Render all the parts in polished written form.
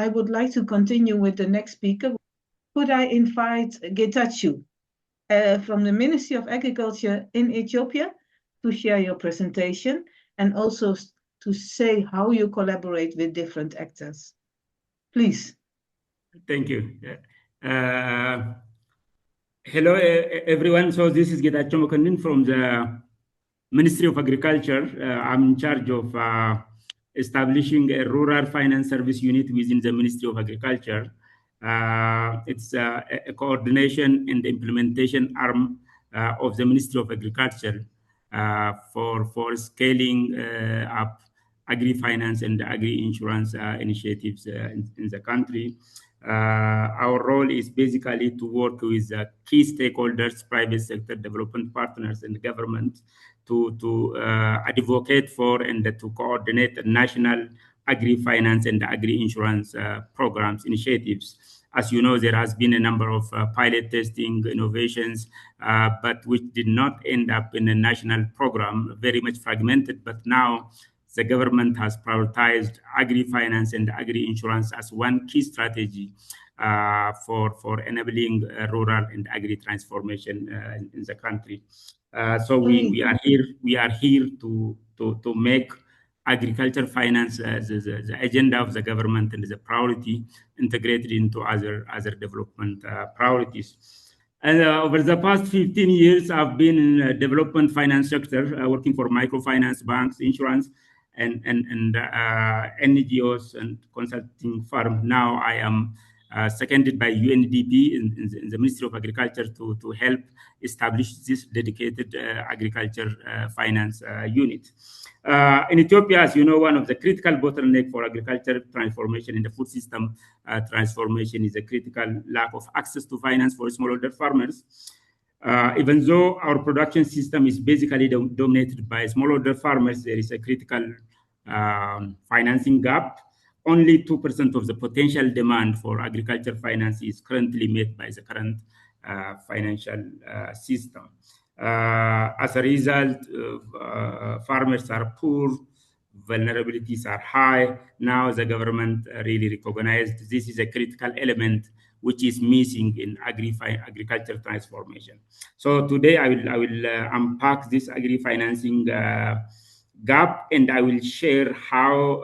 I would like to continue with the next speaker. Could I invite Getachew from the Ministry of Agriculture in Ethiopia to share your presentation and also to say how you collaborate with different actors? Please. Thank you. Hello, everyone. So this is Getachew Mekonnin from the Ministry of Agriculture. I'm in charge of establishing a rural finance service unit within the Ministry of Agriculture. It's a coordination and implementation arm of the Ministry of Agriculture for scaling up agri-finance and agri-insurance initiatives in the country. Our role is basically to work with key stakeholders, private sector development partners, and the government to advocate for and to coordinate the national agri-finance and agri-insurance programs initiatives. As you know, there has been a number of pilot testing innovations, but which did not end up in a national program, very much fragmented. But now the government has prioritized agri-finance and agri-insurance as one key strategy for enabling rural and agri-transformation in the country. So we are here to make agriculture finance the agenda of the government and the priority integrated into other development priorities. And over the past 15 years, I've been in the development finance sector, working for microfinance banks, insurance, and NGOs and consulting firm. Now I am seconded by UNDP in the Ministry of Agriculture to help establish this dedicated agriculture finance unit. In Ethiopia, as you know, one of the critical bottlenecks for agriculture transformation in the food system transformation is a critical lack of access to finance for smallholder farmers. Even though our production system is basically dominated by smallholder farmers, there is a critical financing gap. Only 2% of the potential demand for agriculture finance is currently met by the current financial system. As a result, farmers are poor, vulnerabilities are high. Now the government really recognized this is a critical element which is missing in agriculture transformation. So today I will unpack this agri-financing gap, and I will share how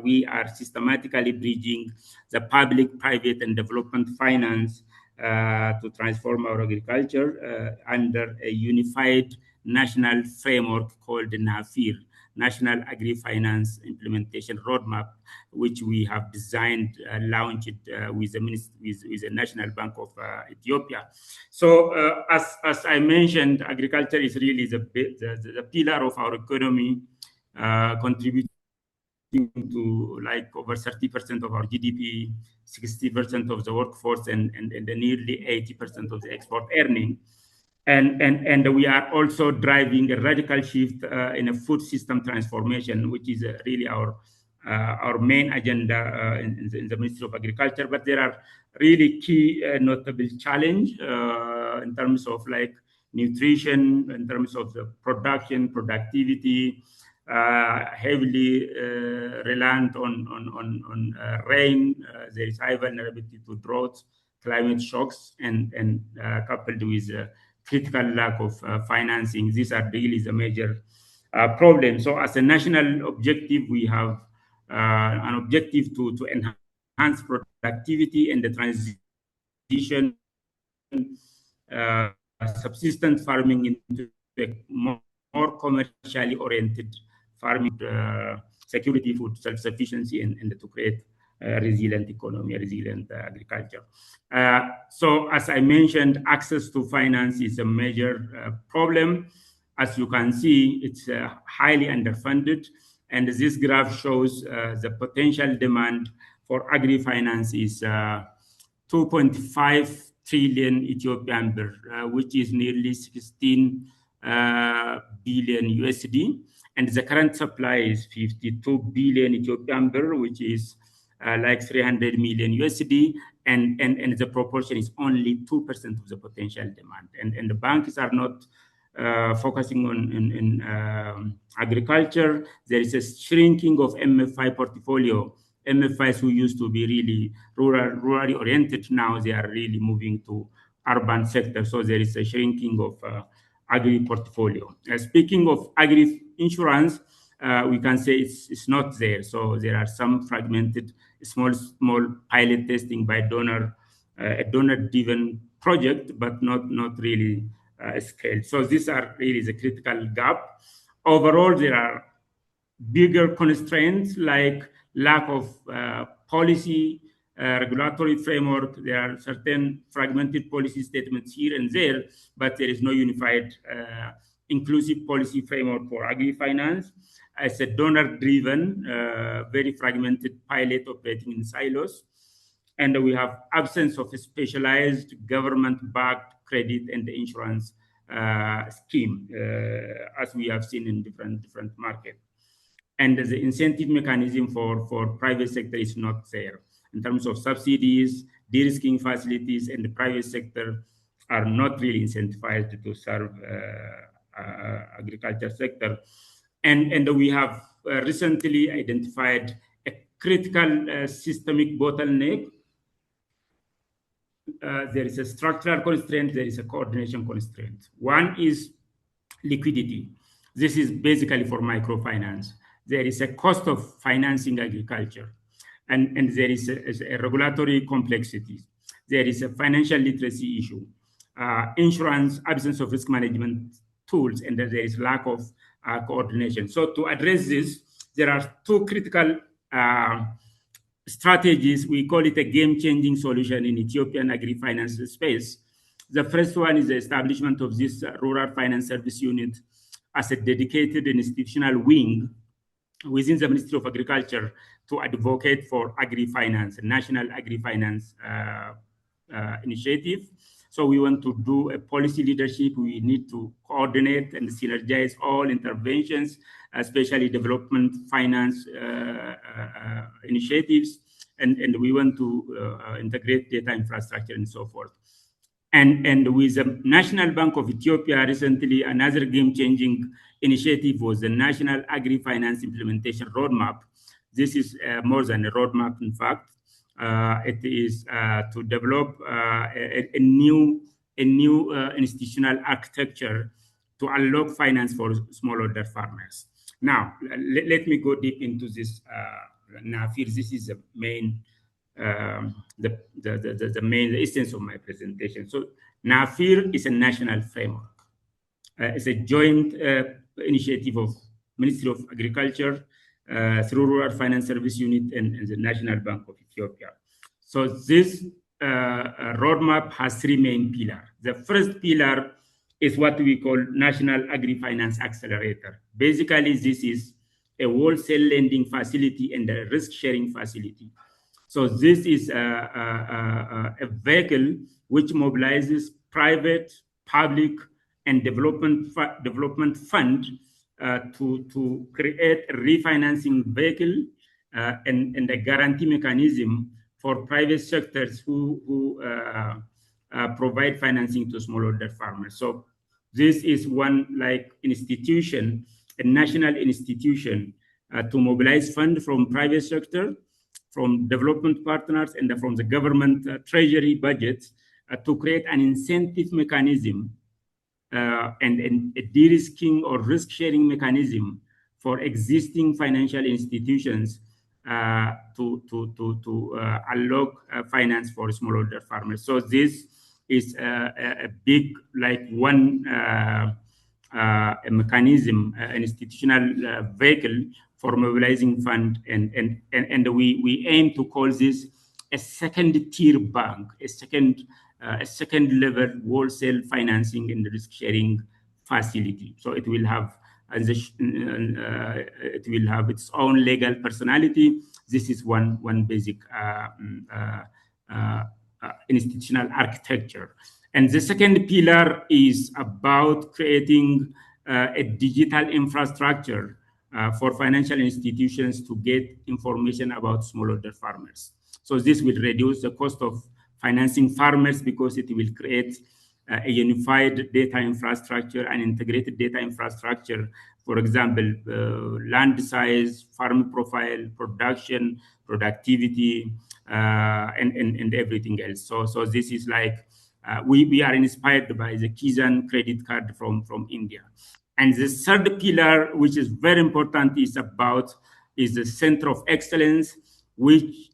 we are systematically bridging the public, private, and development finance to transform our agriculture under a unified national framework called the NAFIR, National Agri-Finance Implementation Roadmap, which we have designed, launched with the National Bank of Ethiopia. So, as I mentioned, agriculture is really the pillar of our economy, contributing to like over 30% of our GDP, 60% of the workforce, and nearly 80% of the export earning. And we are also driving a radical shift in a food system transformation, which is really our main agenda in the Ministry of Agriculture. But there are really key notable challenge in terms of like nutrition, in terms of the productivity, heavily reliant on rain. There is high vulnerability to droughts, climate shocks, and coupled with critical lack of financing. These are really the major problems. So as a national objective, we have an objective to enhance productivity and the transition subsistence farming into a more commercially oriented farming, security, food self-sufficiency, and to create a resilient economy, resilient agriculture. So as I mentioned, access to finance is a major problem. As you can see, it's highly underfunded. And this graph shows the potential demand for agri-finance is 2.5 trillion Ethiopian birr, which is nearly 16 billion USD. And the current supply is 52 billion Ethiopian birr, which is like 300 million USD. And the proportion is only 2% of the potential demand. And the banks are not focusing on agriculture. There is a shrinking of MFI portfolio MFIs who used to be really rurally oriented, now they are really moving to urban sector. So there is a shrinking of agri portfolio. Speaking of agri insurance, we can say it's not there. So there are some fragmented, small pilot testing by a donor-driven project, but not really scaled. So these are really the critical gap. Overall, there are bigger constraints like lack of policy, regulatory framework. There are certain fragmented policy statements here and there, but there is no unified inclusive policy framework for agri-finance. As a donor-driven, very fragmented pilot operating in silos. And we have absence of a specialized government-backed credit and insurance scheme, as we have seen in different markets. And the incentive mechanism for private sector is not there in terms of subsidies, de-risking facilities, and the private sector are not really incentivized to serve agriculture sector. And we have recently identified a critical systemic bottleneck. There is a structural constraint, there is a coordination constraint. One is liquidity. This is basically for microfinance. There is a cost of financing agriculture, and there is a regulatory complexity. There is a financial literacy issue, insurance, absence of risk management tools, and there is lack of coordination. So to address this, there are two critical strategies. We call it a game-changing solution in Ethiopian agri-finance space. The first one is the establishment of this rural finance service unit as a dedicated institutional wing within the Ministry of Agriculture to advocate for agri-finance, a national agri-finance initiative. So we want to do a policy leadership. We need to coordinate and synergize all interventions, especially development finance initiatives, and we want to integrate data infrastructure and so forth. And with the National Bank of Ethiopia recently, another game-changing initiative was the National Agri-Finance Implementation Roadmap. This is more than a roadmap, in fact. It is to develop a new institutional architecture to unlock finance for smallholder farmers. Now, let me go deep into this. Nafir, this is the main the essence of my presentation. So NAFIR is a national framework. It's a joint initiative of Ministry of Agriculture through Rural Finance Service Unit and the National Bank of Ethiopia. So this roadmap has three main pillars. The first pillar is what we call National Agri-Finance Accelerator. Basically, this is a wholesale lending facility and a risk-sharing facility. So this is a vehicle which mobilizes private, public, and development fund to create a refinancing vehicle and a guarantee mechanism for private sectors who provide financing to smallholder farmers. So this is one like institution, a national institution to mobilize funds from private sector, from development partners, and from the government treasury budgets to create an incentive mechanism and a de-risking or risk-sharing mechanism for existing financial institutions to unlock finance for smallholder farmers. So this is a big, like one a mechanism, an institutional vehicle for mobilizing fund, and we aim to call this a second tier bank, a second level wholesale financing and risk sharing facility. So it will have its own legal personality. This is one basic institutional architecture. And the second pillar is about creating a digital infrastructure for financial institutions to get information about smallholder farmers. So this will reduce the cost of financing farmers because it will create a unified data infrastructure and integrated data infrastructure. For example, land size, farm profile, production, productivity, and everything else. So this is like we are inspired by the Kizan credit card from India. And the third pillar, which is very important, is the center of excellence, which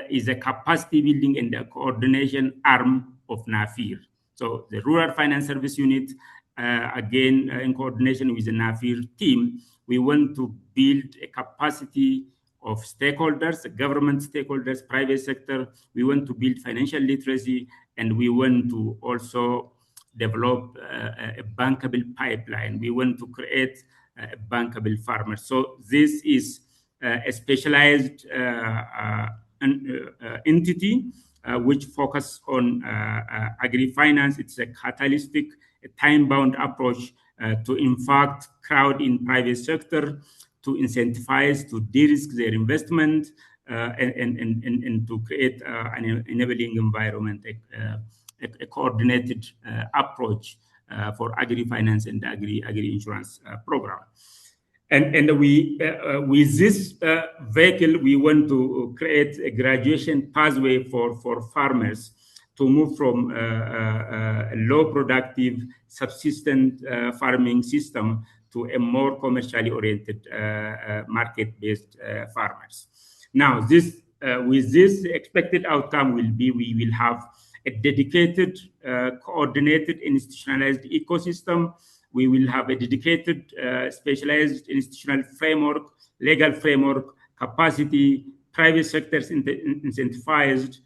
is a capacity building and a coordination arm of NAFIR. So the Rural Finance Service Unit, again, in coordination with the NAFIR team, we want to build a capacity of stakeholders, government stakeholders, private sector. We want to build financial literacy, and we want to also develop a bankable pipeline. We want to create a bankable farmer. So this is a specialized entity which focus on agri-finance. It's a catalytic, a time-bound approach to in fact crowd in private sector, to incentivize, to de-risk their investment, and to create an enabling environment, a coordinated approach for agri-finance and agri-insurance program. And we, with this vehicle, we want to create a graduation pathway for farmers to move from a low productive subsistence farming system to a more commercially oriented market-based farmers. Now, this with this expected outcome will be we will have a dedicated, coordinated, institutionalized ecosystem. We will have a dedicated, specialized institutional framework, legal framework, capacity, private sectors incentivized,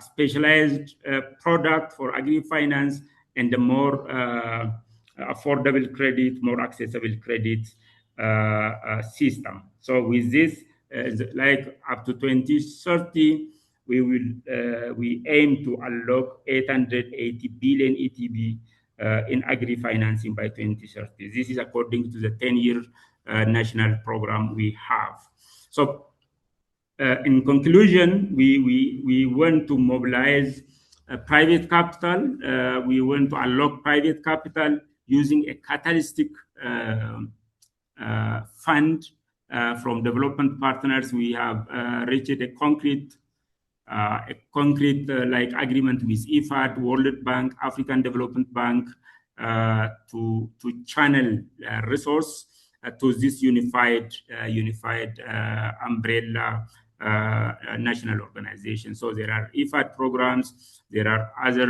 specialized product for agri-finance, and a more affordable credit, more accessible credit system. So with this, like up to 2030, we aim to unlock 880 billion ETB in agri-financing by 2030. This is according to the 10-year national program we have. So in conclusion, we want to mobilize private capital. We want to unlock private capital using a catalytic fund from development partners. We have reached a concrete like agreement with IFAD, World Bank, African Development Bank to channel resource to this unified umbrella national organization. So there are IFAD programs, there are other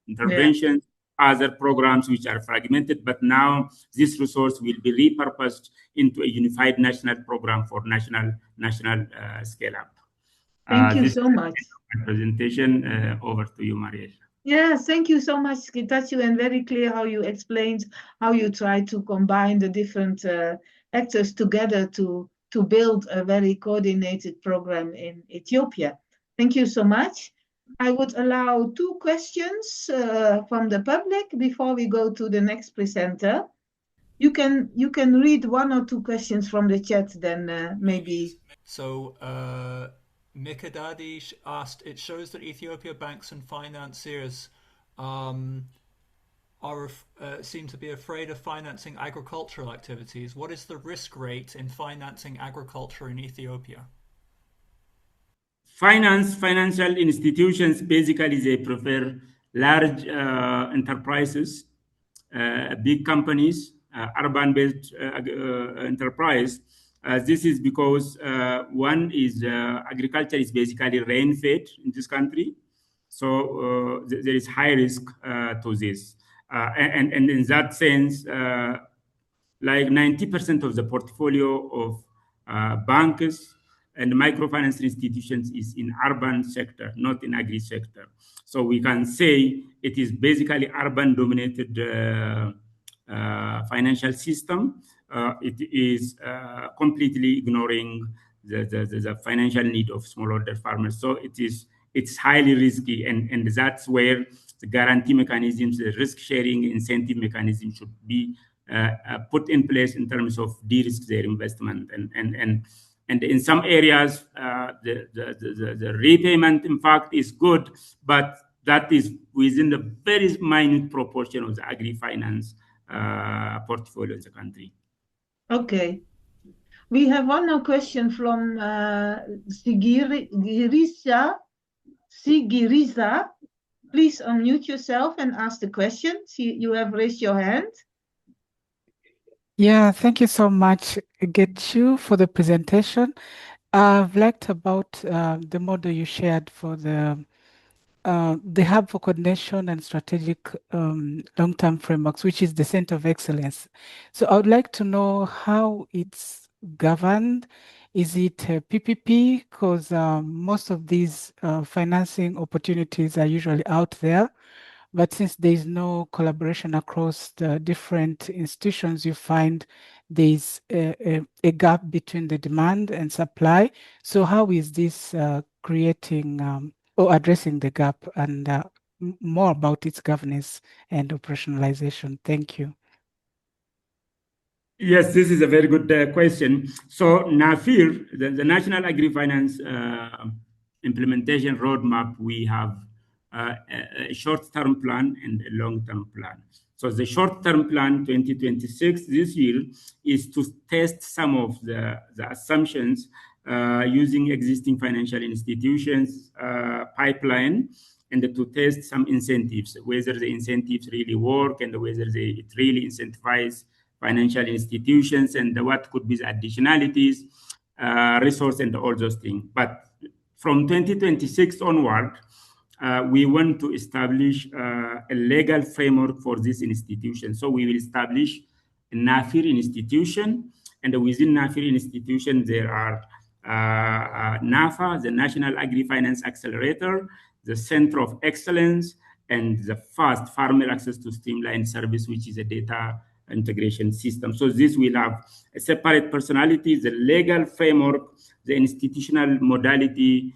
interventions, other programs which are fragmented, but now this resource will be repurposed into a unified national program for national scale up. Thank you so much. My presentation, over to you, Mariel. Yes, thank you so much, Getachew, and very clear how you explained how you try to combine the different actors together to build a very coordinated program in Ethiopia. Thank you so much. I would allow 2 questions from the public before we go to the next presenter. You can read 1 or 2 questions from the chat, then maybe. So Mikadadi asked, it shows that Ethiopia banks and financiers seem to be afraid of financing agricultural activities. What is the risk rate in financing agriculture in Ethiopia? Financial institutions, basically they prefer large enterprises, big companies, urban-based enterprise. This is because one is agriculture is basically rain-fed in this country, so there is high risk to this, and in that sense, like 90% of the portfolio of banks and microfinance institutions is in urban sector, not in agri sector. So we can say it is basically urban-dominated financial system. It is completely ignoring the financial need of smallholder farmers. So it's highly risky, and that's where the guarantee mechanisms, the risk sharing incentive mechanism should be put in place in terms of de-risk their investment. And in some areas, the repayment, in fact, is good, but that is within the very minute proportion of the agri-finance portfolio in the country. Okay. We have one more question from Sigiriza. Please unmute yourself and ask the question. See, you have raised your hand. Yeah, thank you so much, Getachew, for the presentation. I've liked about the model you shared for the Hub for Coordination and Strategic Long-Term Frameworks, which is the Center of Excellence. So I would like to know how it's governed. Is it PPP? Because most of these financing opportunities are usually out there. But since there is no collaboration across the different institutions, you find there's a gap between the demand and supply. So how is this creating or addressing the gap, and more about its governance and operationalization? Thank you. Yes, this is a very good question. So NAFIR, the National Agri-Finance Implementation Roadmap, we have a short-term plan and a long-term plan. So the short-term plan, 2026, this year, is to test some of the assumptions using existing financial institutions pipeline, and to test some incentives, whether the incentives really work and whether it really incentivize financial institutions, and what could be the additionalities, resource, and all those things. But from 2026 onward, we want to establish a legal framework for this institution. So we will establish a NAFIR institution, and within NAFIR institution, there are NAFA, the National Agri-Finance Accelerator, the Center of Excellence, and the FAST, Farmer Access to Streamlined Service, which is a data integration system. So this will have a separate personality, the legal framework, the institutional modality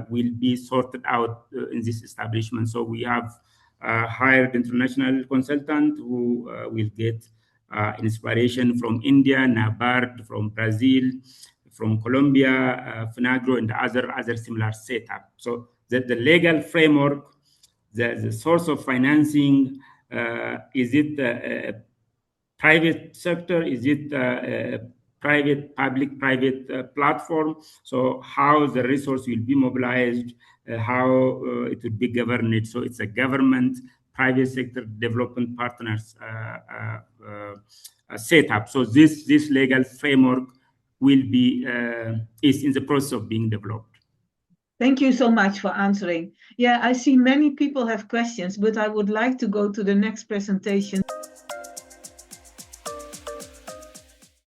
will be sorted out in this establishment. So we have hired international consultant who will get inspiration from India, NABARD, from Brazil, from Colombia, FNAGRO, and other similar setup. So the legal framework, the source of financing, is it a private sector? Is it a private, public-private platform? So how the resource will be mobilized, how it will be governed. So it's a government, private sector, development partners setup. So this legal framework will be is in the process of being developed. Thank you so much for answering. Yeah, I see many people have questions, but I would like to go to the next presentation.